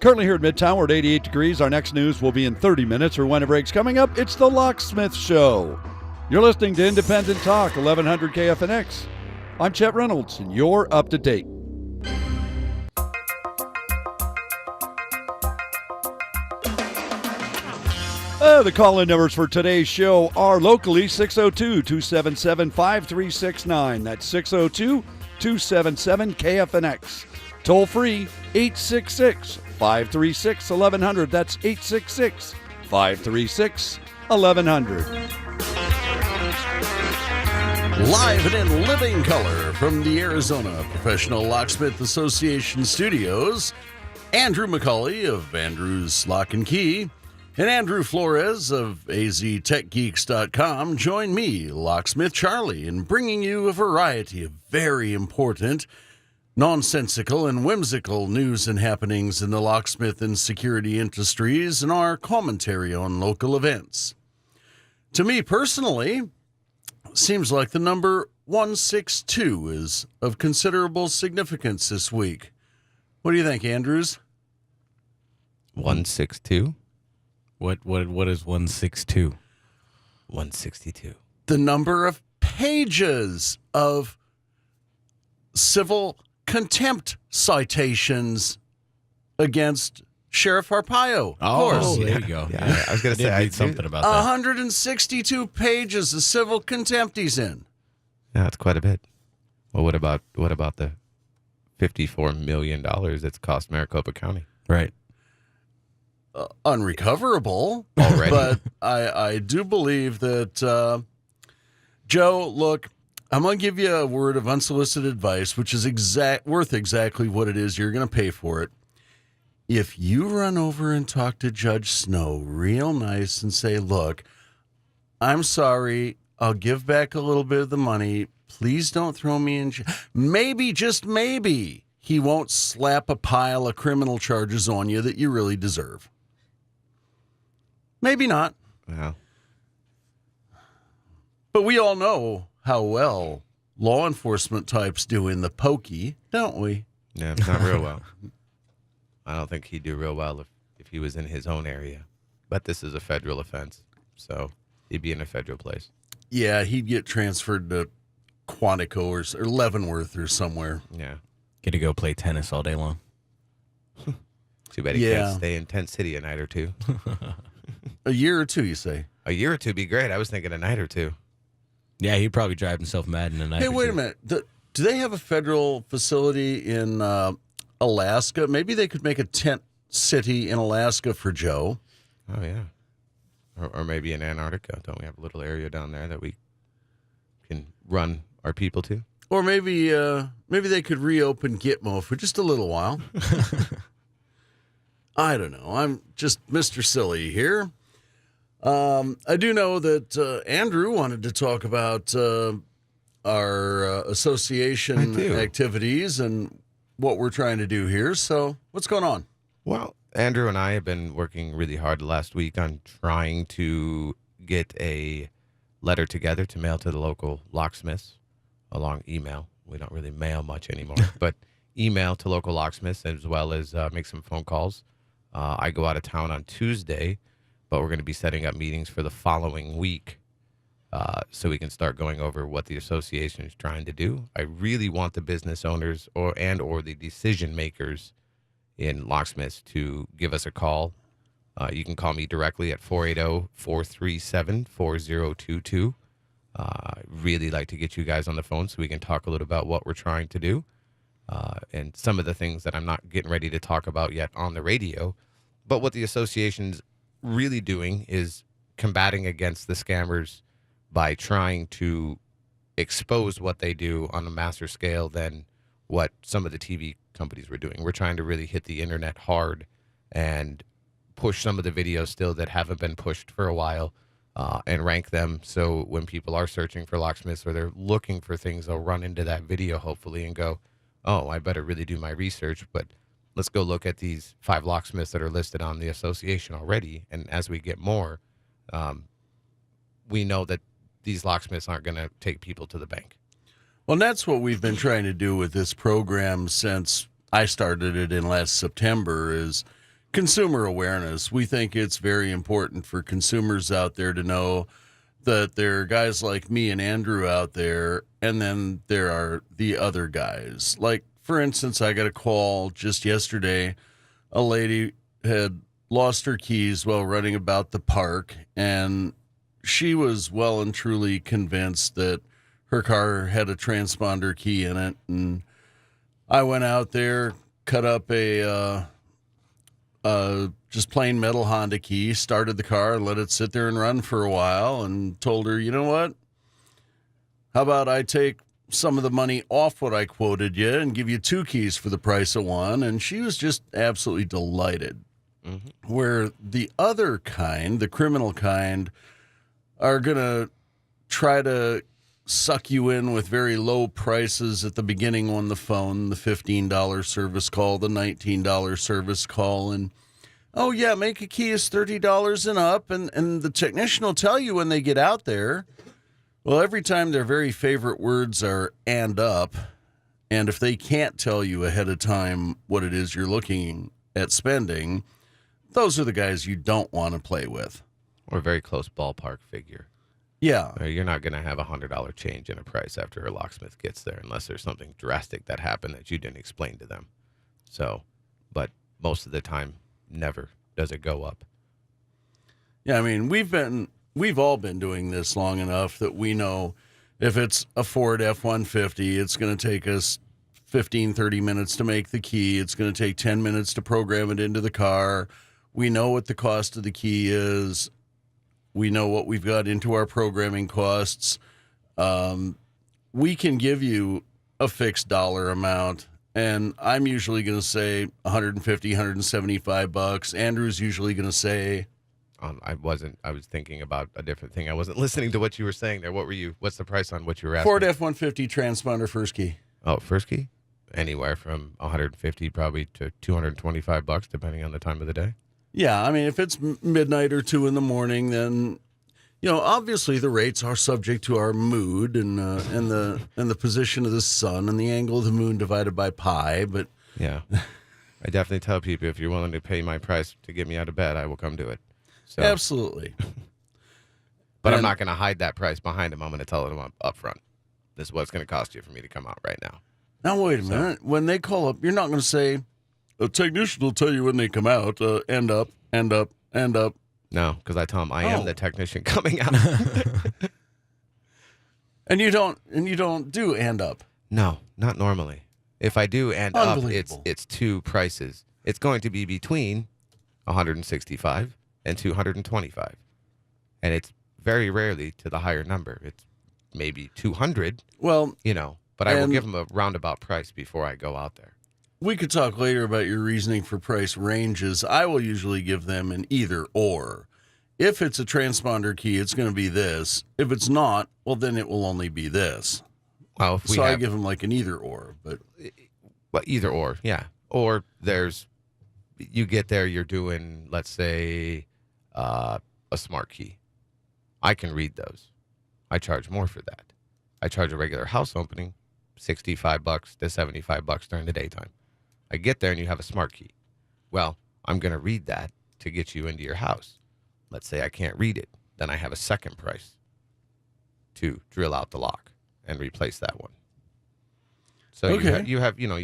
Currently here at Midtown, we're at 88 degrees. Our next news will be in 30 minutes or when a break's coming up. It's the Locksmith Show. You're listening to Independent Talk, 1100 KFNX. I'm Chet Reynolds, and you're up to date. The call-in numbers for today's show are locally 602-277-5369. That's 602-277-KFNX. Toll free 866-536-1100. That's 866-536-1100. Live and in living color from the Arizona Professional Locksmith Association studios, Andrew McColley of Andrew's Lock and Key and Andrew Flores of aztechgeeks.com join me, Locksmith Charley, in bringing you a variety of very important, nonsensical and whimsical news and happenings in the locksmith and security industries and our commentary on local events. To me personally, seems like the number 162 is of considerable significance this week. What do you think, Andrews? 162? What is 162? 162. The number of pages of civil contempt citations against Sheriff Arpaio. Of course. There you go. Yeah, I was going to say, I read something about that. 162 pages of civil contempt he's in. Yeah, that's quite a bit. Well, what about the $54 million that's cost Maricopa County? Right. Unrecoverable Already. But I do believe that, Joe, look, I'm going to give you a word of unsolicited advice, which is worth exactly what it is. You're going to pay for it. If you run over and talk to Judge Snow real nice and say, look, I'm sorry, I'll give back a little bit of the money. Please don't throw me in jail. Maybe, just maybe, he won't slap a pile of criminal charges on you that you really deserve. Maybe not. Wow. But we all know how well law enforcement types do in the pokey, don't we? Yeah, not real well. I don't think he'd do real well if he was in his own area. But this is a federal offense, so he'd be in a federal place. Yeah, he'd get transferred to Quantico or Leavenworth or somewhere. Yeah. Get to go play tennis all day long. Too bad he can't stay in Tent City a night or two. A year or two, you say? A year or two would be great. I was thinking a night or two. Yeah, he'd probably drive himself mad in a night. Hey, or wait two. a minute. Do they have a federal facility in Alaska? Maybe they could make a tent city in Alaska for Joe. Oh, yeah. Or maybe in Antarctica. Don't we have a little area down there that we can run our people to? Or maybe they could reopen Gitmo for just a little while. I don't know. I'm just Mr. Silly here. I do know that Andrew wanted to talk about our association activities and what we're trying to do here. So what's going on? Well, Andrew and I have been working really hard last week on trying to get a letter together to mail to the local locksmiths along email. We don't really mail much anymore, but email to local locksmiths as well as make some phone calls. I go out of town on Tuesday, but we're going to be setting up meetings for the following week so we can start going over what the association is trying to do. I really want the business owners or the decision makers in locksmiths to give us a call. You can call me directly at 480-437-4022. Really like to get you guys on the phone so we can talk a little about what we're trying to do and some of the things that I'm not getting ready to talk about yet on the radio. But what the association's really doing is combating against the scammers by trying to expose what they do on a massive scale than what some of the TV companies were doing. We're trying to really hit the internet hard and push some of the videos still that haven't been pushed for a while and rank them so when people are searching for locksmiths or they're looking for things, they'll run into that video hopefully and go, oh, I better really do my research, but let's go look at these 5 locksmiths that are listed on the association already. And as we get more, we know that these locksmiths aren't going to take people to the bank. Well, that's what we've been trying to do with this program since I started it in last September is consumer awareness. We think it's very important for consumers out there to know that there are guys like me and Andrew out there, and then there are the other guys. Like, for instance, I got a call just yesterday. A lady had lost her keys while running about the park, and she was well and truly convinced that her car had a transponder key in it. And I went out there, cut up a just plain metal Honda key, started the car, and let it sit there and run for a while, and told her, you know what? How about I take some of the money off what I quoted you and give you 2 keys for the price of 1? And she was just absolutely delighted. Mm-hmm. Where the other kind, the criminal kind, are going to try to suck you in with very low prices at the beginning on the phone, the $15 service call, the $19 service call, and oh yeah, make a key is $30 and up, and the technician will tell you when they get out there. Well, every time their very favorite words are "and up," and if they can't tell you ahead of time what it is you're looking at spending, those are the guys you don't want to play with. Or a very close ballpark figure. Yeah. You're not going to have $100 change in a price after a locksmith gets there unless there's something drastic that happened that you didn't explain to them. So, but most of the time, never does it go up. Yeah, I mean, we've all been doing this long enough that we know if it's a Ford F-150, it's going to take us 15, 30 minutes to make the key. It's going to take 10 minutes to program it into the car. We know what the cost of the key is. We know what we've got into our programming costs. We can give you a fixed dollar amount, and I'm usually going to say $150, $175. Andrew's usually going to say... I was thinking about a different thing. I wasn't listening to what you were saying there. What's the price on what you were asking? Ford F-150 transponder first key. Oh, first key? Anywhere from 150 probably to $225, depending on the time of the day. Yeah, I mean, if it's midnight or 2 in the morning, then, you know, obviously the rates are subject to our mood and the position of the sun and the angle of the moon divided by pi. But yeah, I definitely tell people if you're willing to pay my price to get me out of bed, I will come do it. So. Absolutely. But I'm not going to hide that price behind them. I'm going to tell them up front. This is what it's going to cost you for me to come out right now. Now, wait a minute. When they call up, you're not going to say, a technician will tell you when they come out, end up. No, because I tell them I am the technician coming out. And you don't do end up. No, not normally. If I do end up, it's 2 prices. It's going to be between $165 and $225. And it's very rarely to the higher number. It's maybe $200. Well, you know, but I will give them a roundabout price before I go out there. We could talk later about your reasoning for price ranges. I will usually give them an either or. If it's a transponder key, it's going to be this. If it's not, well, then it will only be this. Well, I give them like an either or. But either or, yeah. Or you get there, you're doing, let's say, a smart key. I can read those. I charge more for that. I charge a regular house opening $65 to $75 during the daytime. I get there and you have a smart key. Well, I'm going to read that to get you into your house. Let's say I can't read it. Then I have a second price to drill out the lock and replace that one. So you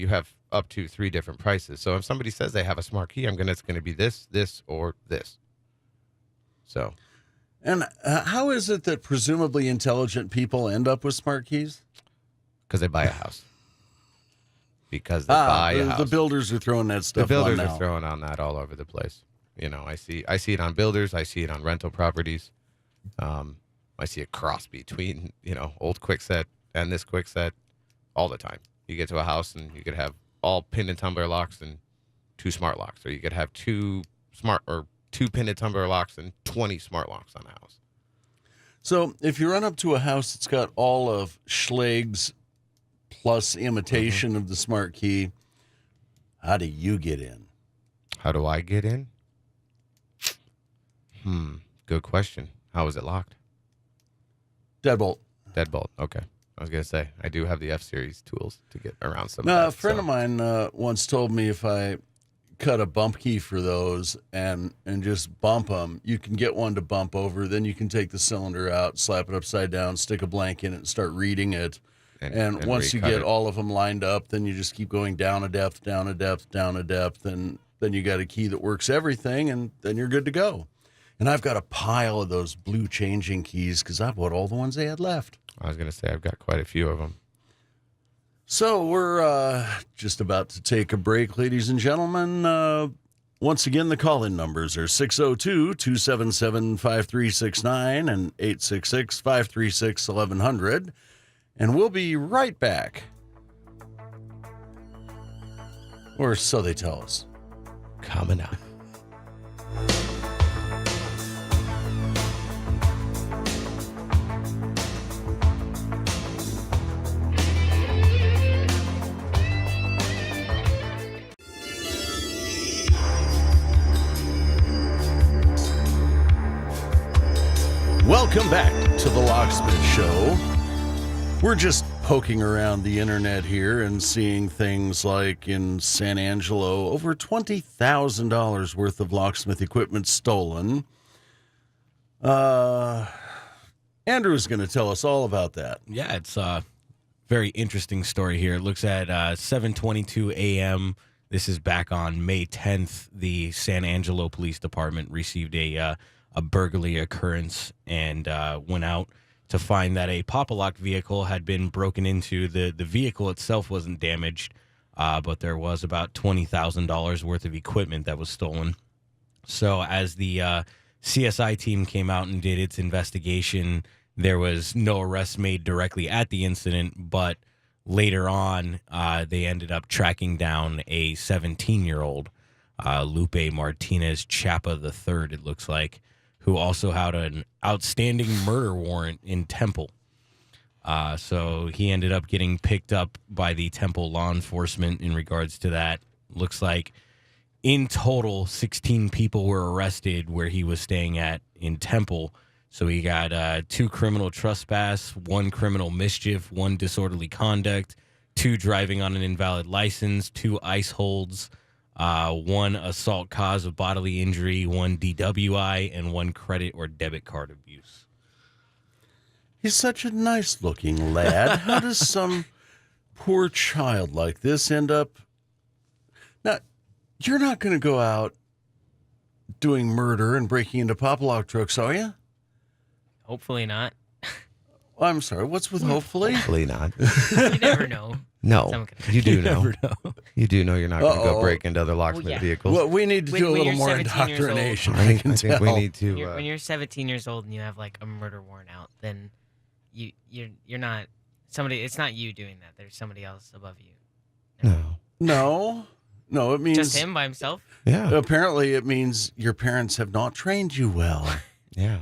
have up to 3 different prices. So if somebody says they have a smart key, it's going to be this, or this. So. And how is it that presumably intelligent people end up with smart keys? Because they buy a house. Because they buy a house. The builders are throwing that stuff on now. The builders are throwing on that all over the place. You know, I see it on builders. I see it on rental properties. I see a cross between, old Kwikset and this Kwikset all the time. You get to a house and you could have all pin and tumbler locks and 2 smart locks. Or you could have 2 pin and tumbler locks and 20 smart locks on a house. So if you run up to a house that's got all of Schlage's plus imitation of the smart key, how do you get in? How do I get in? Good question. How is it locked? Deadbolt. Deadbolt. Okay. I was going to say, I do have the F-Series tools to get around some of Now, that. a friend of mine once told me if I cut a bump key for those and just bump them. You can get one to bump over. Then you can take the cylinder out, slap it upside down, stick a blank in it, and start reading it. And once you get all of them lined up, then you just keep going down a depth, down a depth, down a depth, and then you got a key that works everything, and then you're good to go. And I've got a pile of those blue changing keys because I bought all the ones they had left. I was going to say I've got quite a few of them. So we're just about to take a break, ladies and gentlemen. Once again, the call-in numbers are 602-277-5369 and 866-536-1100. And we'll be right back. Or so they tell us. Coming up. Welcome back to the Locksmith Show. We're just poking around the internet here and seeing things like in San Angelo, over $20,000 worth of locksmith equipment stolen. Andrew's going to tell us all about that. Yeah, it's a very interesting story here. It looks at 7:22 a.m. This is back on May 10th. The San Angelo Police Department received a burglary occurrence and went out to find that a pop-a-lock vehicle had been broken into. The vehicle itself wasn't damaged, but there was about $20,000 worth of equipment that was stolen. So as the CSI team came out and did its investigation, there was no arrest made directly at the incident, but later on, they ended up tracking down a 17-year-old, Lupe Martinez Chapa III, it looks like, who also had an outstanding murder warrant in Temple. So he ended up getting picked up by the Temple law enforcement in regards to that. Looks like in total, 16 people were arrested where he was staying at in Temple. So he got 2 criminal trespass, 1 criminal mischief, 1 disorderly conduct, 2 driving on an invalid license, 2 ice holds, 1 assault cause of bodily injury, 1 DWI, and 1 credit or debit card abuse. He's such a nice-looking lad. How does some poor child like this end up? Now, you're not going to go out doing murder and breaking into pop-lock trucks, are you? Hopefully not. I'm sorry, what's with hopefully? Hopefully not. You never know. No, Someone could- you do know. Never know. You do know you're not going to go Uh-oh. break into other locksmith Well, yeah. vehicles. Well, we need to do a When little you're more 17 years old. indoctrination. I think can we tell. need to. When you're 17 years old and you have like a murder warrant out, then you're not somebody. It's not you doing that. There's somebody else above you. No. No, it means Just him by himself. Yeah. apparently it means your parents have not trained you well. Yeah.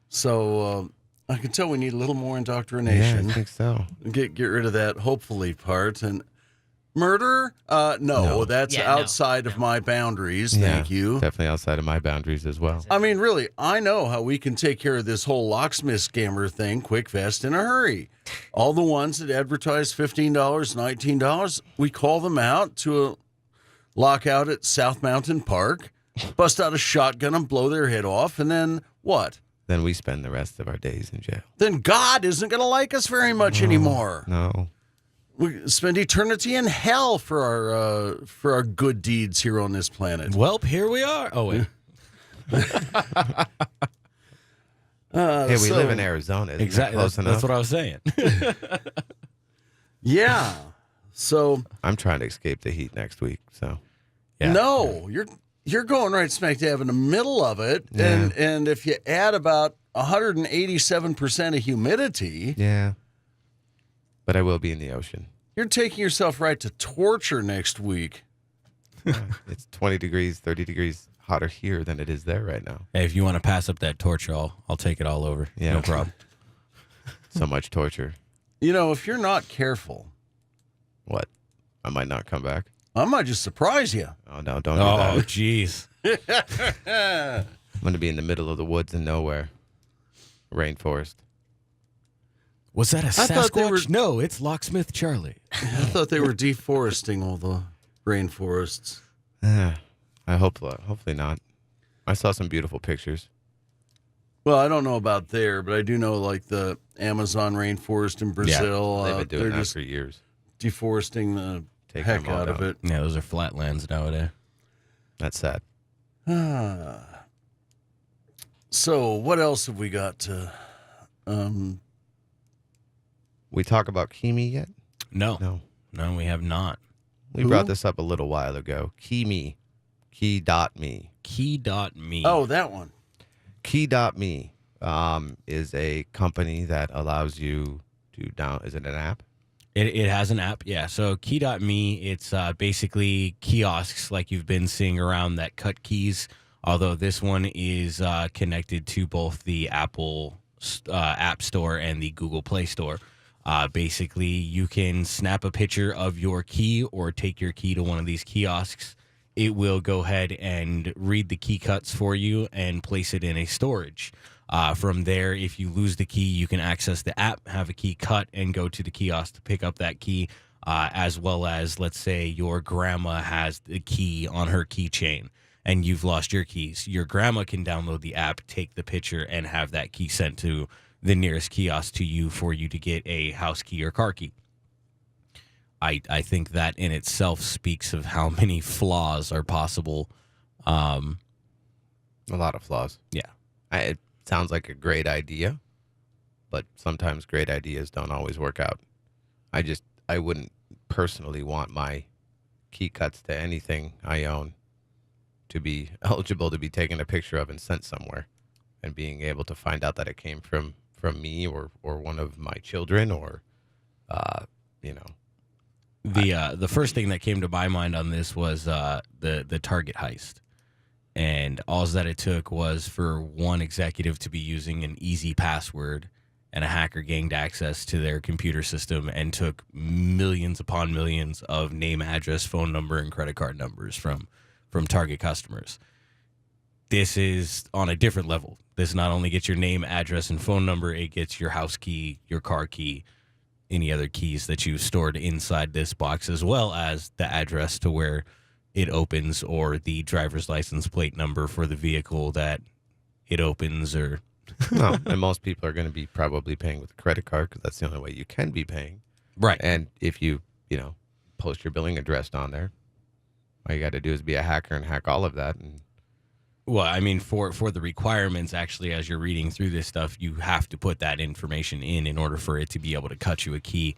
So I can tell we need a little more Yeah, indoctrination. I think so. Get rid of that hopefully part. And murder? No, that's Yeah, no, outside of no. my boundaries. Yeah, Thank you. Definitely outside of my boundaries as well. I mean, really, I know how we can take care of this whole locksmith scammer thing quick, fast, in a hurry. All the ones that advertise $15, $19, we call them out to a lockout at South Mountain Park, bust out a shotgun and blow their head off, and then what? Then we spend the rest of our days in jail. Then God isn't going to like us very much anymore. No. We spend eternity in hell for our good deeds here on this planet. Well, here we are. Oh, wait. Hey, we live in Arizona. Isn't Exactly. That close That's enough? what I was saying. Yeah. So I'm trying to escape the heat next week. So Yeah. no, you're going right smack dab in the middle of it, Yeah. and if you add about 187% of humidity, yeah. But I will be in the ocean. you're taking yourself right to torture next week. It's 20 degrees, 30 degrees hotter here than it is there right now. Hey, if you want to pass up that torture, I'll take it all over. Yeah. No problem. So much torture. You know, if you're not careful, What? I might not come back. I might just surprise you. Oh, no, don't do Oh, that. jeez. I'm going to be in the middle of the woods and nowhere. Rainforest. Was that a thought they Sasquatch? were- No, it's Locksmith Charley. I thought they were deforesting all the rainforests. I hope, hopefully not. I saw some beautiful pictures. Well, I don't know about there, but I do know like the Amazon rainforest in Brazil. They've been doing they're that just for years. deforesting the Taking heck them all out of down. it. Yeah, those are flatlands nowadays. That's sad. So what else have we got to? We talk about Kimi yet? No, we have not. We Who? brought this up a little while ago. Kimi. Key.me. Key.me. Oh, that one. Key.me is a company that allows you to is it an app? It has an app, yeah. So Key.me, it's basically kiosks like you've been seeing around that cut keys, although this one is connected to both the Apple App Store and the Google Play Store. Basically, you can snap a picture of your key or take your key to one of these kiosks. It will go ahead and read the key cuts for you and place it in a storage. From there, if you lose the key, you can access the app, have a key cut, and go to the kiosk to pick up that key, as well as, let's say, your grandma has the key on her keychain and you've lost your keys. Your grandma can download the app, take the picture, and have that key sent to the nearest kiosk to you for you to get a house key or car key. I think that in itself speaks of how many flaws are possible. A lot of flaws. Yeah. It sounds like a great idea, but sometimes great ideas don't always work out. I wouldn't personally want my key cuts to anything I own to be eligible to be taken a picture of and sent somewhere, and being able to find out that it came from me or one of my children or, The first thing that came to my mind on this was the Target heist. And all that it took was for one executive to be using an easy password, and a hacker gained access to their computer system and took millions upon millions of name, address, phone number, and credit card numbers from Target customers. This is on a different level. This not only gets your name, address, and phone number, it gets your house key, your car key, any other keys that you stored inside this box, as well as the address to where it opens or the driver's license plate number for the vehicle that it opens. Or no, and most people are going to be probably paying with a credit card because that's the only way you can be paying. right. And if you post your billing address on there, all you got to do is be a hacker and hack all of that. And Well, I mean, for the requirements, actually, as you're reading through this stuff, you have to put that information in order for it to be able to cut you a key.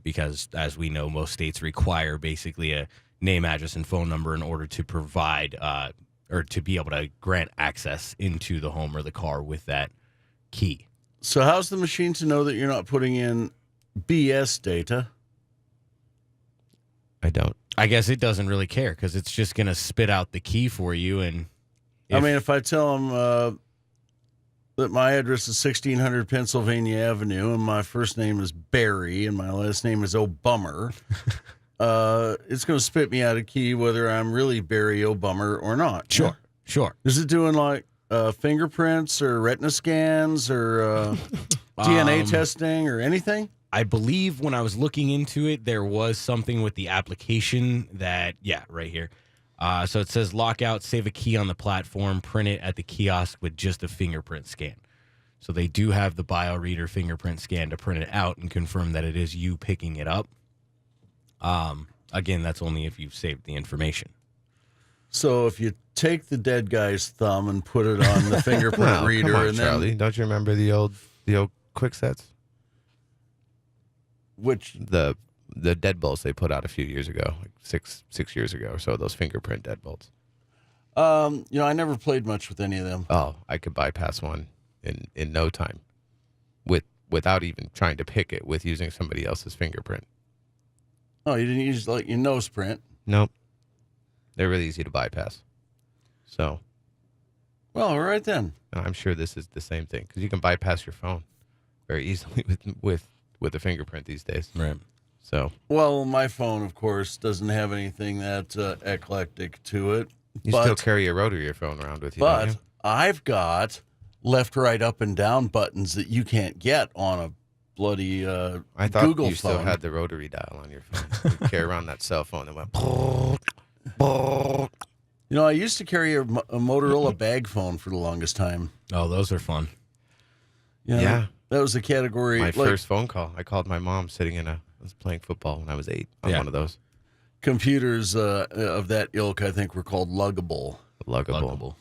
Because, as we know, most states require basically a name, address, and phone number in order to provide or to be able to grant access into the home or the car with that key. So how's the machine to know that you're not putting in BS data? I don't. I guess it doesn't really care because it's just going to spit out the key for you. And if I tell them that my address is 1600 Pennsylvania Avenue and my first name is Barry and my last name is O'Bummer, it's going to spit me out a key whether I'm really Barry O'Bummer or not. Sure. Is it doing like fingerprints or retina scans or DNA testing or anything? I believe when I was looking into it, there was something with the application that, right here. So it says lock out, save a key on the platform, print it at the kiosk with just a fingerprint scan. So they do have the BioReader fingerprint scan to print it out and confirm that it is you picking it up. Again, that's only if you've saved the information. So if you take the dead guy's thumb and put it on the fingerprint Wow, reader, come on, and Charlie, then don't you remember the old quick sets? which The deadbolts they put out a few years ago, like six years ago or so, those fingerprint deadbolts. I never played much with any of them. Oh, I could bypass one in no time without even trying to pick it with using somebody else's fingerprint. Oh, you didn't use like your nose print? Nope. They're really easy to bypass. So Well, all right then. I'm sure this is the same thing because you can bypass your phone very easily with a fingerprint these days. Right. So Well, my phone, of course, doesn't have anything that eclectic to it. you still carry a rotary phone around with you, don't But you? I've got left, right, up, and down buttons that you can't get on a bloody I thought Google you phone. still had the rotary dial on your phone. You carry around that cell phone that went. You know, I used to carry a Motorola bag phone for the longest time. Oh, those are fun. You know, Yeah. That was a category. My like, first phone call. I called my mom sitting I was playing football when I was 8 on one of those. computers of that ilk, I think, were called luggable. Luggable.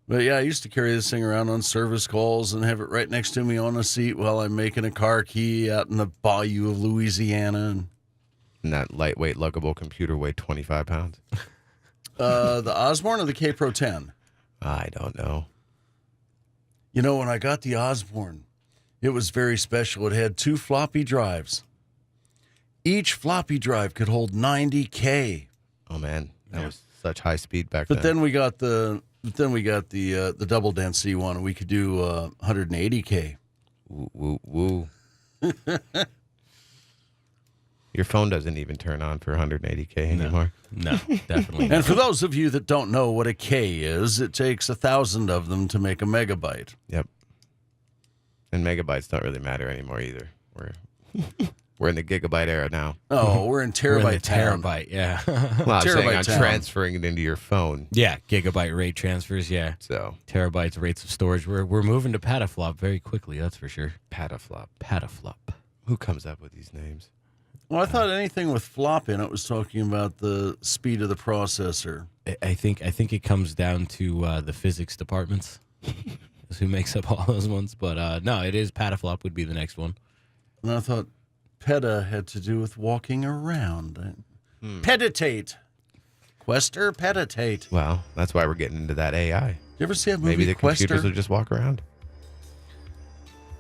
But yeah, I used to carry this thing around on service calls and have it right next to me on a seat while I'm making a car key out in the bayou of Louisiana. And that lightweight luggable computer weighed 25 pounds. The Osborne or the K Pro 10? I don't know. You know, when I got the Osborne, it was very special. It had 2 floppy drives. Each floppy drive could hold 90K. Oh man, that was such high speed back But then. then we got the double density one, and we could do 180K. Woo, woo, woo. Your phone doesn't even turn on for 180K anymore. No, definitely not. And for those of you that don't know what a K is, it takes 1,000 of them to make a megabyte. Yep. And megabytes don't really matter anymore either. We're in the gigabyte era now. Oh, we're in We're in the terabyte town. terabyte, yeah. Well, I'm saying Terabyte I'm town. transferring it into your phone. Yeah, gigabyte rate transfers, yeah. So, Terabytes rates of storage. We're moving to petaflop very quickly, that's for sure. pataflop. Petaflop. Who comes up with these names? Well, I thought anything with flop in it was talking about the speed of the processor. I think it comes down to the physics departments. Is who makes up all those ones. But no, it is petaflop would be the next one. And I thought peta had to do with walking around. Peditate. Quester, peditate. Well, that's why we're getting into that AI. You ever see that movie, Maybe the Quester? computers will just walk around.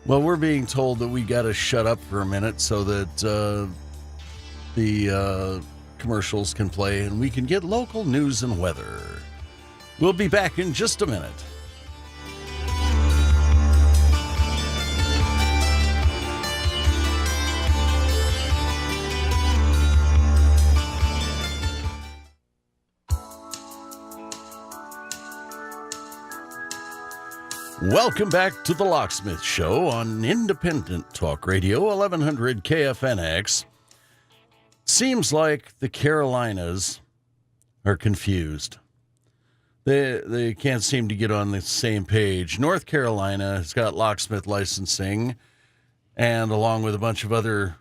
Well, we're being told that we got to shut up for a minute so that the commercials can play and we can get local news and weather. We'll be back in just a minute. Welcome back to the Locksmith Show on Independent Talk Radio, 1100 KFNX. Seems like the Carolinas are confused. They can't seem to get on the same page. North Carolina has got locksmith licensing, and along with a bunch of other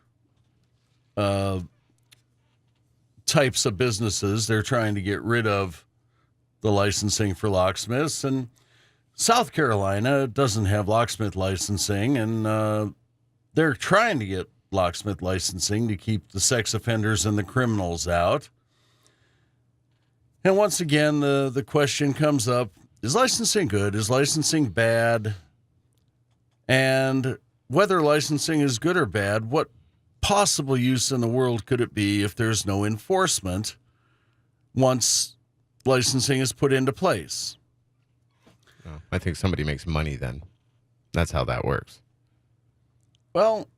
types of businesses, they're trying to get rid of the licensing for locksmiths. And South Carolina doesn't have locksmith licensing, and they're trying to get locksmith licensing to keep the sex offenders and the criminals out. And once again, the question comes up, is licensing good? Is licensing bad? And whether licensing is good or bad, what possible use in the world could it be if there's no enforcement once licensing is put into place? Oh, I think somebody makes money then. That's how that works. Well,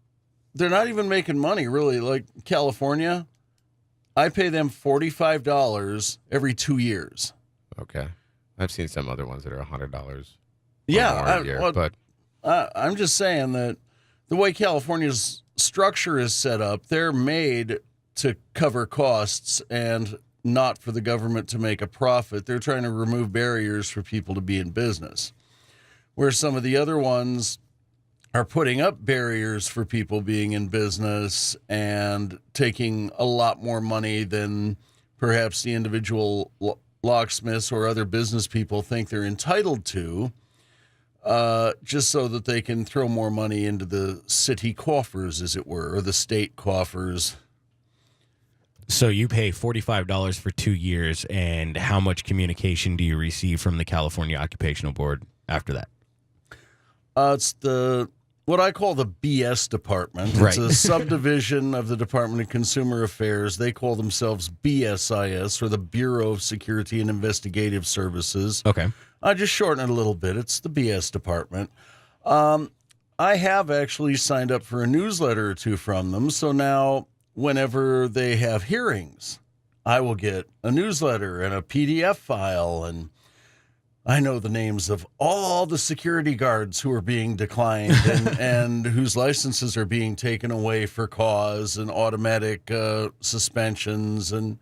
they're not even making money, really. Like California, I pay them $45 every 2 years. Okay. I've seen some other ones that are $100. Yeah, a year, but I'm just saying that the way California's structure is set up, they're made to cover costs and not for the government to make a profit. They're trying to remove barriers for people to be in business. Where some of the other ones are putting up barriers for people being in business and taking a lot more money than perhaps the individual locksmiths or other business people think they're entitled to, just so that they can throw more money into the city coffers, as it were, or the state coffers. So you pay $45 for 2 years, and how much communication do you receive from the California Occupational Board after that? It's what I call the BS department. Right. It's a subdivision of the Department of Consumer Affairs. They call themselves BSIS, or the Bureau of Security and Investigative Services. Okay. I just shorten it a little bit. It's the BS department. I have actually signed up for a newsletter or two from them. So now whenever they have hearings, I will get a newsletter and a PDF file, and I know the names of all the security guards who are being declined and whose licenses are being taken away for cause and automatic suspensions. And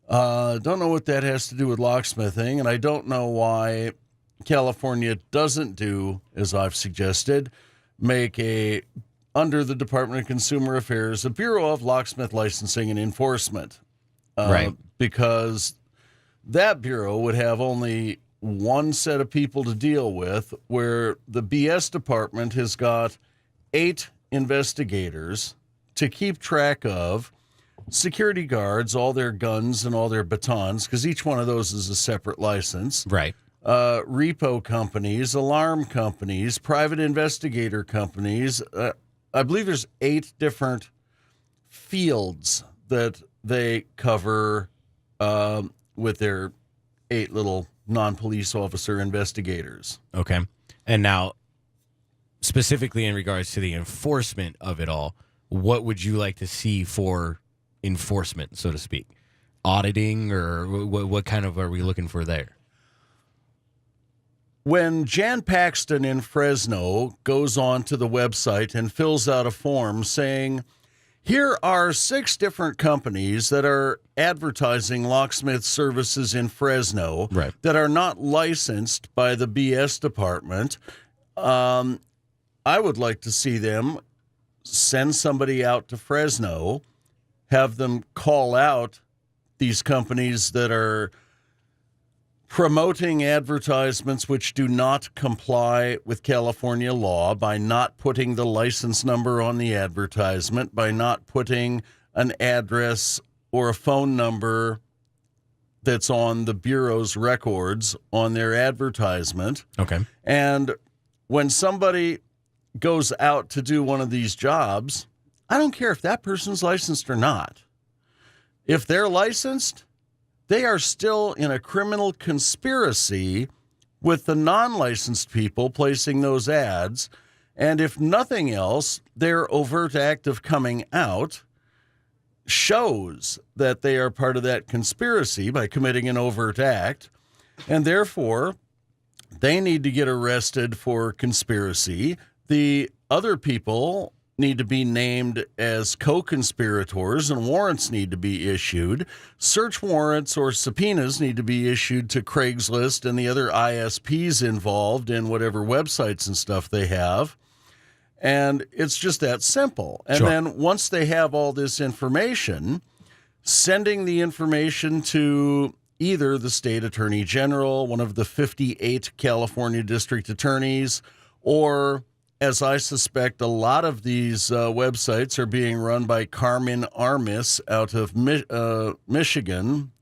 Don't know what that has to do with locksmithing, and I don't know why California doesn't do, as I've suggested, make under the Department of Consumer Affairs, a Bureau of Locksmith Licensing and Enforcement. Right. Because that bureau would have only one set of people to deal with, where the BS department has got 8 investigators to keep track of, security guards, all their guns and all their batons, because each one of those is a separate license. Right. Repo companies, alarm companies, private investigator companies. I believe there's 8 different fields that they cover with their 8 little non-police officer investigators. Okay. And now, specifically in regards to the enforcement of it all, what would you like to see for enforcement, so to speak? Auditing, or what kind of are we looking for there? When Jan Paxton in Fresno goes on to the website and fills out a form saying, here are 6 different companies that are advertising locksmith services in Fresno that are not licensed by the BS department, I would like to see them send somebody out to Fresno, have them call out these companies that are promoting advertisements which do not comply with California law by not putting the license number on the advertisement, by not putting an address or a phone number that's on the Bureau's records on their advertisement. Okay. And when somebody goes out to do one of these jobs, I don't care if that person's licensed or not. If they're licensed, they are still in a criminal conspiracy with the non-licensed people placing those ads. And if nothing else, their overt act of coming out shows that they are part of that conspiracy by committing an overt act. And therefore, they need to get arrested for conspiracy. The other people need to be named as co-conspirators, and warrants need to be issued. Search warrants or subpoenas need to be issued to Craigslist and the other ISPs involved in whatever websites and stuff they have. And it's just that simple. And then once they have all this information, sending the information to either the state attorney general, one of the 58 California district attorneys, or, as I suspect, a lot of these websites are being run by Carmen Armis out of Michigan.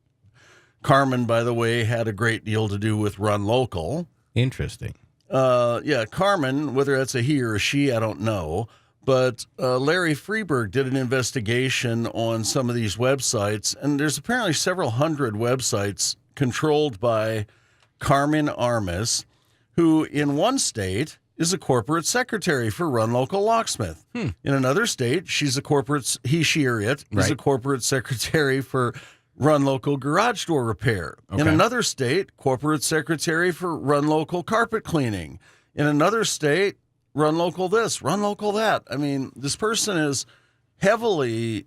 Carmen, by the way, had a great deal to do with Run Local. Interesting. Yeah, Carmen, whether that's a he or a she, I don't know. But Larry Freeberg did an investigation on some of these websites, and there's apparently several hundred websites controlled by Carmen Armis, who in one state is a corporate secretary for Run Local Locksmith. In another state, she's a corporate, he, she, or it is a corporate secretary for Run Local Garage Door Repair. In another state, corporate secretary for Run Local Carpet Cleaning. In another state, Run Local this, Run Local that. I mean, this person is heavily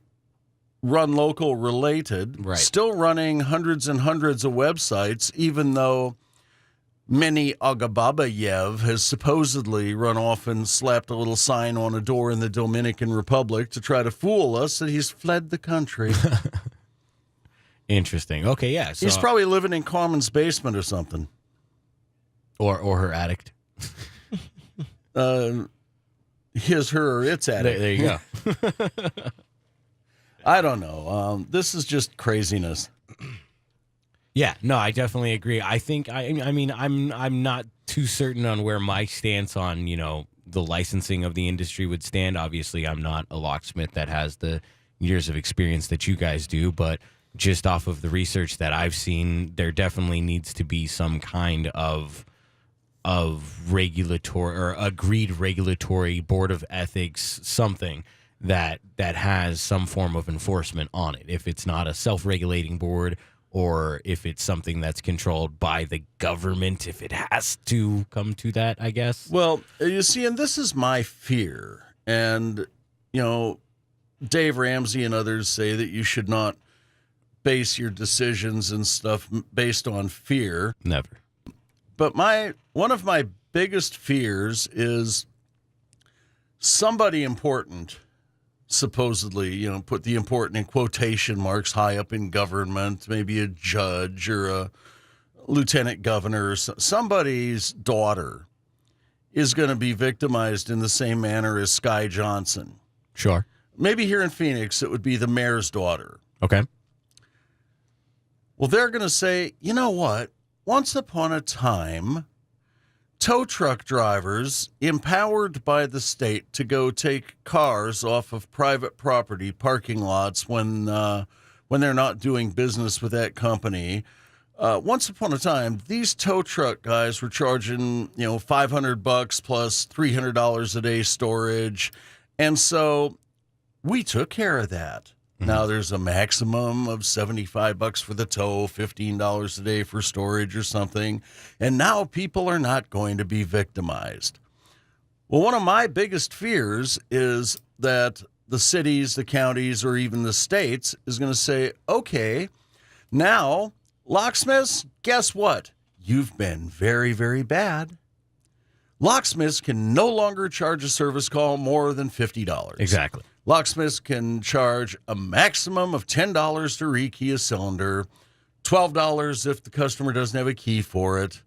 Run Local related, still running hundreds and hundreds of websites, even though Mini Agababayev has supposedly run off and slapped a little sign on a door in the Dominican Republic to try to fool us that he's fled the country. Interesting. Okay, yeah. So, he's probably living in Carmen's basement or something. Or her attic. His, her, or its attic. There you go. I don't know. This is just craziness. Yeah, no, I definitely agree. I think I mean I'm not too certain on where my stance on, the licensing of the industry would stand. Obviously, I'm not a locksmith that has the years of experience that you guys do, but just off of the research that I've seen, there definitely needs to be some kind of regulatory or agreed regulatory board of ethics, something that has some form of enforcement on it. If it's not a self-regulating board, or if it's something that's controlled by the government, if it has to come to that, I guess. Well, you see, and this is my fear. And, Dave Ramsey and others say that you should not base your decisions and stuff based on fear. Never. But one of my biggest fears is somebody important, supposedly, put the important in quotation marks, high up in government, maybe a judge or a lieutenant governor, or somebody's daughter is going to be victimized in the same manner as Sky Johnson. Sure. Maybe here in Phoenix, it would be the mayor's daughter. Okay. Well, they're going to say, you know what? Once upon a time, tow truck drivers, empowered by the state to go take cars off of private property parking lots when they're not doing business with that company. Once upon a time, these tow truck guys were charging, $500 plus $300 a day storage. And so we took care of that. Mm-hmm. Now there's a maximum of $75 for the tow, $15 a day for storage or something. And now people are not going to be victimized. Well, one of my biggest fears is that the cities, the counties, or even the states is going to say, okay, now locksmiths, guess what? You've been very, very bad. Locksmiths can no longer charge a service call more than $50. Exactly. Locksmiths can charge a maximum of $10 to rekey a cylinder, $12 if the customer doesn't have a key for it,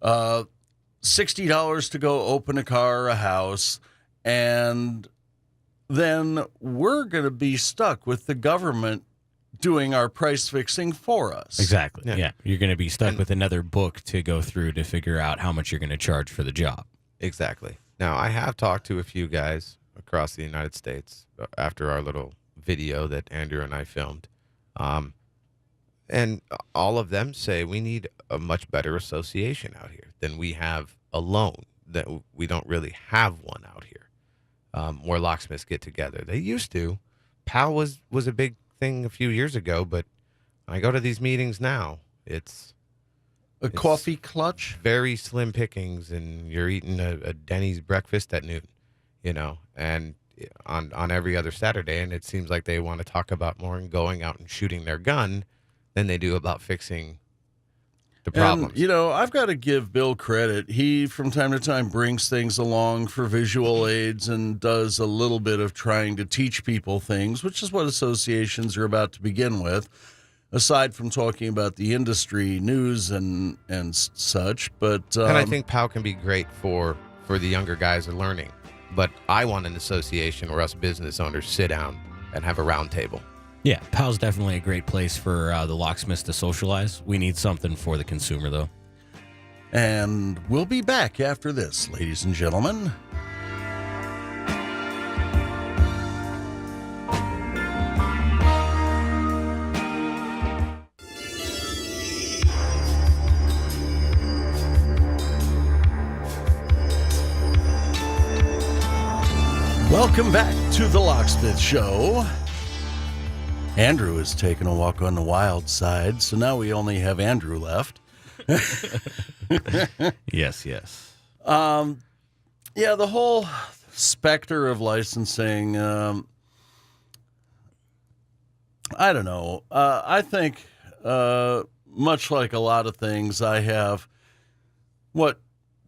$60 to go open a car or a house, and then we're going to be stuck with the government doing our price fixing for us. Exactly. Yeah. You're going to be stuck with another book to go through to figure out how much you're going to charge for the job. Exactly. Now, I have talked to a few guys across the United States after our little video that Andrew and I filmed. And all of them say we need a much better association out here than we have alone, that we don't really have one out here where locksmiths get together. They used to. PAL was a big thing a few years ago, but I go to these meetings now. It's coffee clutch, very slim pickings, and you're eating a Denny's breakfast at noon, and on every other Saturday. And it seems like they want to talk about more and going out and shooting their gun than they do about fixing the problems. And, I've got to give Bill credit. He, from time to time, brings things along for visual aids and does a little bit of trying to teach people things, which is what associations are about to begin with, aside from talking about the industry news and such. But and I think PAL can be great for the younger guys are learning. But I want an association where us business owners sit down and have a round table. Yeah, PAL's definitely a great place for the locksmiths to socialize. We need something for the consumer, though. And we'll be back after this, ladies and gentlemen. Welcome back to the Locksmith Show. Andrew has taken a walk on the wild side, so now we only have Andrew left. Yes. Yeah, the whole specter of licensing, I don't know. I think, much like a lot of things, I have what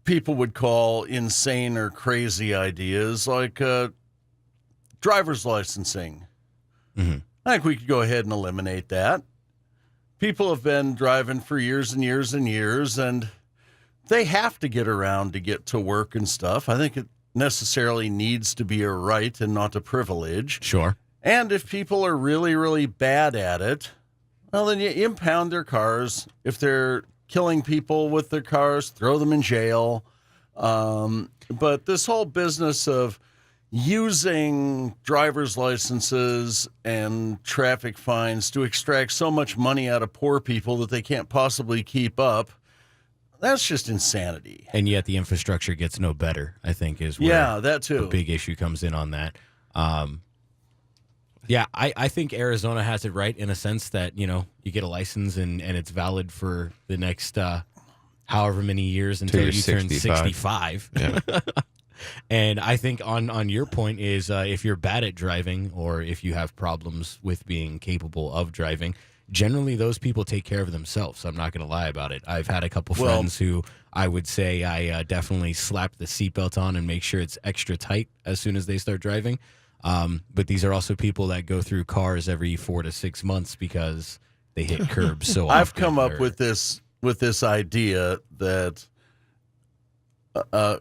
people would call insane or crazy ideas, like driver's licensing. Mm-hmm. I think we could go ahead and eliminate that. People have been driving for years and years and years, and they have to get around to get to work and stuff. I think it necessarily needs to be a right and not a privilege. Sure. And if people are really, really bad at it, well, then you impound their cars. If they're killing people with their cars, throw them in jail. But this whole business of using driver's licenses and traffic fines to extract so much money out of poor people that they can't possibly keep up, that's just insanity. And yet the infrastructure gets no better, I think, is where that too. a big issue comes in on that. I think Arizona has it right in a sense that, you get a license and it's valid for the next however many years until you turn 65. Yeah. And I think on your point is if you're bad at driving or if you have problems with being capable of driving, generally those people take care of themselves. I'm not going to lie about it. I've had a couple Well- friends who I would say I definitely slap the seatbelt on and make sure it's extra tight as soon as they start driving. But these are also people that go through cars every 4 to 6 months because they hit curbs so often. I've come up with this idea that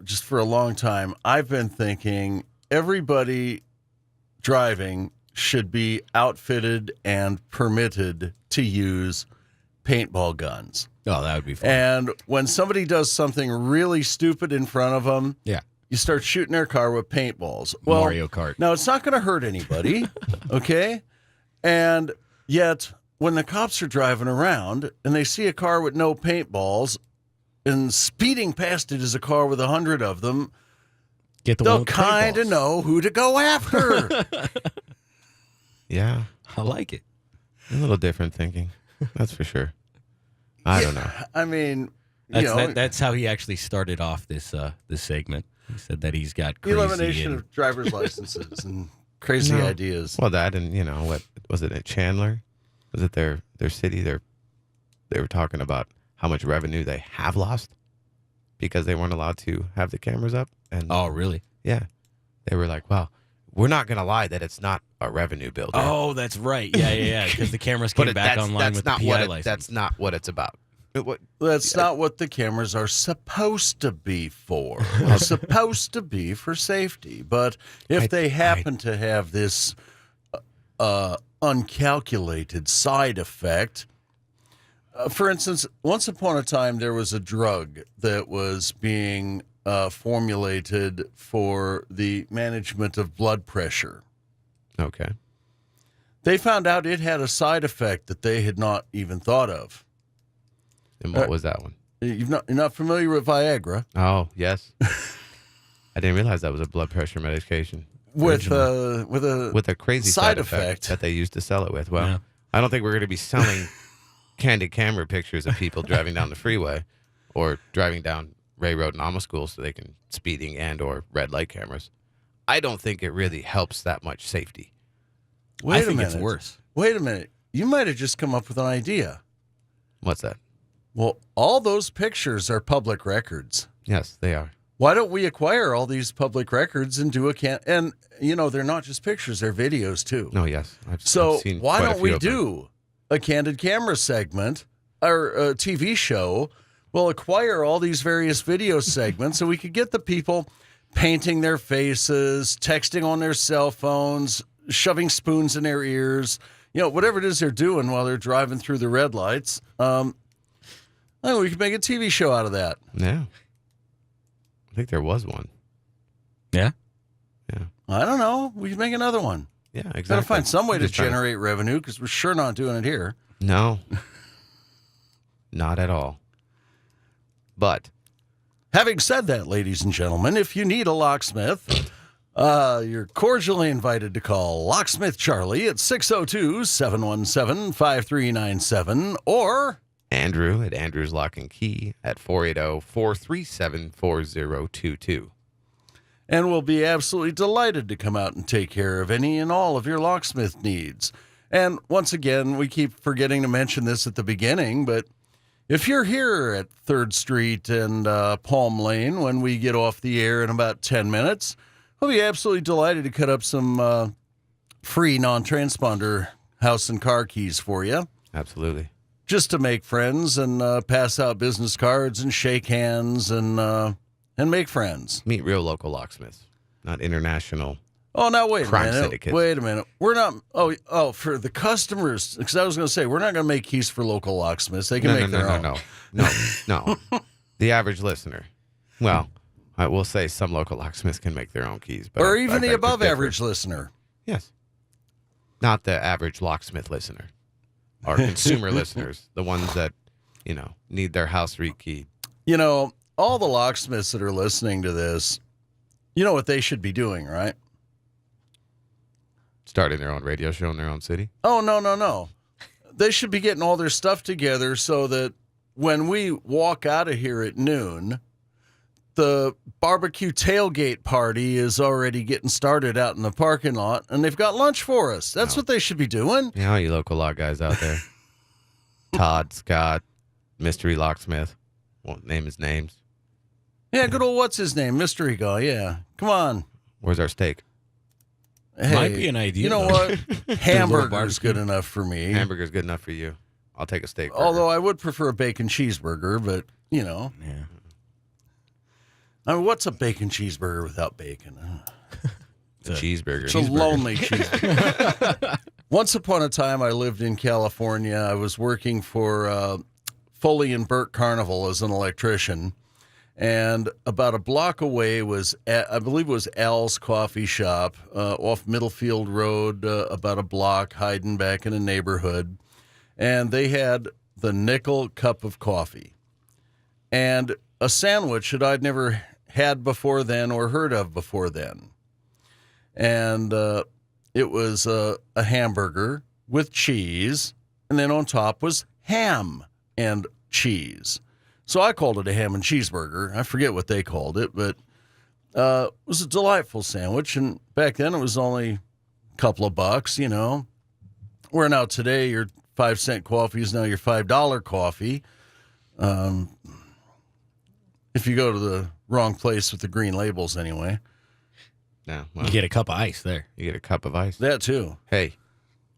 just for a long time, I've been thinking everybody driving should be outfitted and permitted to use paintball guns. Oh, that would be fun. And when somebody does something really stupid in front of them, Yeah. you start shooting their car with paintballs. Well, Mario Kart. now, it's not going to hurt anybody, okay? And yet, when the cops are driving around and they see a car with no paintballs and speeding past it is a car with 100 of them, Get the one they'll with kind of paintballs. know who to go after. Yeah, I like it. a little different thinking. That's for sure. I don't know. I mean, That's how he actually started off this segment. He said that he's got crazy elimination and- of driver's licenses and crazy No. ideas. Well, that and what was it at Chandler? Was it their city? They were talking about how much revenue they have lost because they weren't allowed to have the cameras up. And Oh, really? yeah, they were like, "Well, we're not gonna lie that it's not a revenue builder." Oh, that's right. Yeah. Because the cameras but came back online with the not PI what license. that's not what it's about. That's not what the cameras are supposed to be for. They're supposed to be for safety. But if they happen to have this uncalculated side effect, for instance, once upon a time there was a drug that was being formulated for the management of blood pressure. Okay. They found out it had a side effect that they had not even thought of. And what was that one? You're not familiar with Viagra? Oh, yes. I didn't realize that was a blood pressure medication With a with a crazy side side effect effect. that they used to sell it with. Well, Yeah. I don't think we're going to be selling candid camera pictures of people driving down the freeway or driving down Ray Road and Alma School so they can speeding and or red light cameras. I don't think it really helps that much safety. Wait I a think minute. it's worse. Wait a minute. You might have just come up with an idea. What's that? Well, all those pictures are public records. Yes, they are. Why don't we acquire all these public records and do and they're not just pictures, they're videos too. No, yes. I've So seen why quite a don't few we of them. do a candid camera segment or a TV show? We'll acquire all these various video segments so we could get the people painting their faces, texting on their cell phones, shoving spoons in their ears, whatever it is they're doing while they're driving through the red lights. We could make a TV show out of that. Yeah. I think there was one. Yeah? Yeah. I don't know. We could make another one. Yeah, exactly. Got to find some way I'm to just trying generate revenue because we're sure not doing it here. No. Not at all. But Having said that, ladies and gentlemen, if you need a locksmith, you're cordially invited to call Locksmith Charley at 602-717-5397 or Andrew at Andrew's Lock and Key at 480-437-4022. and we'll be absolutely delighted to come out and take care of any and all of your locksmith needs. And once again, we keep forgetting to mention this at the beginning, but if you're here at 3rd Street and Palm Lane when we get off the air in about 10 minutes, we'll be absolutely delighted to cut up some free non-transponder house and car keys for you, Absolutely. just to make friends and pass out business cards and shake hands and make friends. Meet real local locksmiths, not international. Oh, now wait a Crime minute. syndicates. Wait a minute. We're not. Oh, for the customers, because I was going to say we're not going to make keys for local locksmiths. They can make their own. No. The average listener. Well, I will say some local locksmiths can make their own keys, but Or I even beg the to above differ. average listener. Yes. Not the average locksmith listener. Our consumer listeners, the ones that, need their house rekeyed. All the locksmiths that are listening to this, you know what they should be doing, right? Starting their own radio show in their own city. Oh, no. They should be getting all their stuff together so that when we walk out of here at noon, the barbecue tailgate party is already getting started out in the parking lot, and they've got lunch for us. That's what they should be doing. All you local law guys out there. Todd, Scott, Mystery Locksmith. Won't name his names. Yeah, good old what's his name? Mystery guy, yeah. Come on. Where's our steak? Hey, Might be an idea. You know though. what? Hamburger's good enough for me. Hamburger's good enough for you. I'll take a steak burger. Although I would prefer a bacon cheeseburger, but, you know. Yeah. I mean, what's a bacon cheeseburger without bacon? It's a cheeseburger. It's a lonely cheeseburger. Once upon a time, I lived in California. I was working for Foley and Burt Carnival as an electrician. And about a block away was, I believe it was Al's Coffee Shop off Middlefield Road, about a block, hiding back in a neighborhood. And they had the nickel cup of coffee and a sandwich that I'd never had before then or heard of before then. And it was a hamburger with cheese, and then on top was ham and cheese. So I called it a ham and cheeseburger. I forget what they called it, but it was a delightful sandwich. And back then it was only a couple of bucks, you know. Where now today your 5-cent coffee is now your $5 coffee. If you go to the wrong place with the green labels anyway. No, well, You get a cup of ice there. you get a cup of ice. That too. Hey,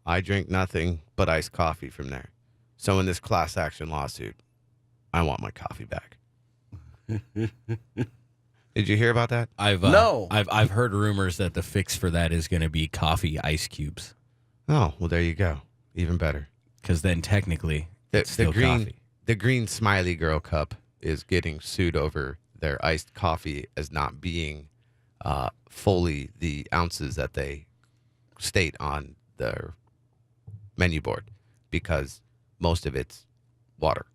I drink nothing but iced coffee from there. So in this class action lawsuit, I want my coffee back. Did you hear about that? No. I've heard rumors that the fix for that is going to be coffee ice cubes, Oh, well, there you go. Even better. because then technically it's The still green, coffee. the green Smiley Girl cup is getting sued over their iced coffee as not being fully the ounces that they state on their menu board, because most of it's water.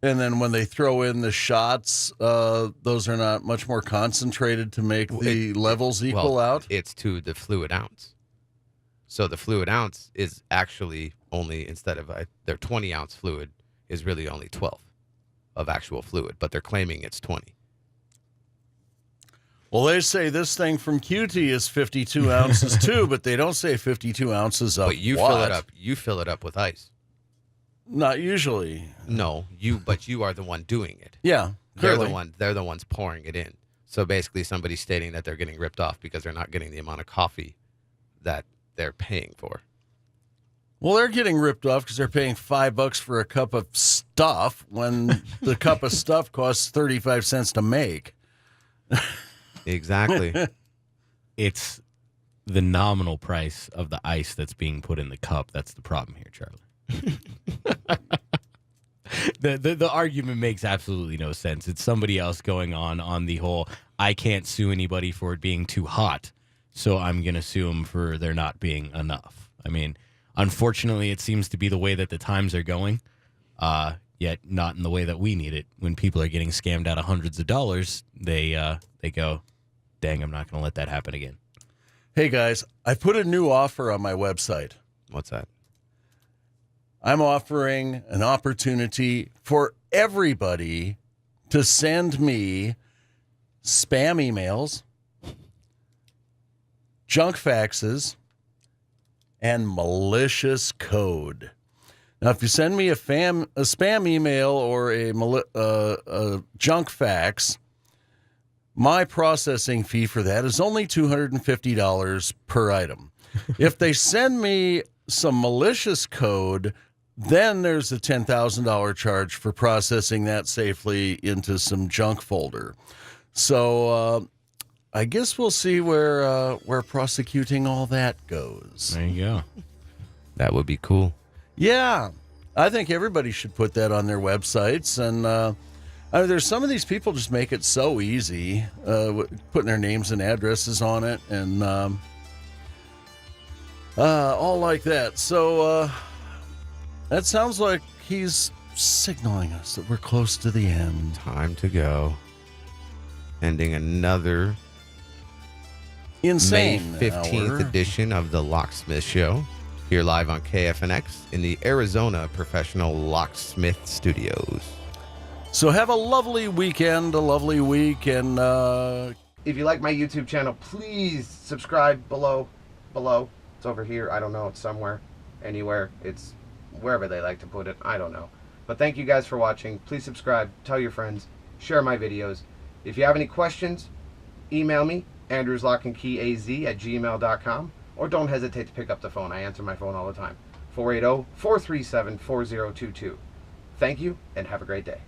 And then when they throw in the shots, those are not much more concentrated to make the levels equal out. It's to the fluid ounce. So the fluid ounce is actually only, instead of their 20-ounce fluid, is really only 12 of actual fluid, but they're claiming it's 20. Well, they say this thing from QT is 52 ounces too, but they don't say 52 ounces of But you what? fill it up. You fill it up with ice. Not usually. No, but you are the one doing it. Yeah, clearly. They're the ones pouring it in. So basically somebody's stating that they're getting ripped off because they're not getting the amount of coffee that they're paying for. Well, they're getting ripped off because they're paying $5 for a cup of stuff when the cup of stuff costs 35 cents to make. Exactly. It's the nominal price of the ice that's being put in the cup. That's the problem here, Charlie. The argument makes absolutely no sense. It's somebody else going on the whole, I can't sue anybody for it being too hot, so I'm going to sue them for there not being enough. I mean, unfortunately, it seems to be the way that the times are going, yet not in the way that we need it. When people are getting scammed out of hundreds of dollars, they go, dang, I'm not going to let that happen again. Hey, guys, I put a new offer on my website. What's that? I'm offering an opportunity for everybody to send me spam emails, junk faxes, and malicious code. Now, if you send me a spam email or a junk fax, my processing fee for that is only $250 per item. If they send me some malicious code, then there's a $10,000 charge for processing that safely into some junk folder. So I guess we'll see where prosecuting all that goes. There you go. That would be cool. Yeah, I think everybody should put that on their websites. And there's some of these people just make it so easy, putting their names and addresses on it and all like that. So that sounds like he's signaling us that we're close to the end. Time to go. Ending another Insane May 15th hour. edition of the Locksmith Show. Here live on KFNX in the Arizona Professional Locksmith Studios. So have a lovely weekend, a lovely week, and If you like my YouTube channel, please subscribe below. It's over here. I don't know. It's somewhere, anywhere. It's wherever they like to put it. I don't know. But thank you guys for watching. Please subscribe, tell your friends, share my videos. If you have any questions, email me, andrewslockandkeyaz@gmail.com, or don't hesitate to pick up the phone. I answer my phone all the time. 480-437-4022. Thank you, and have a great day.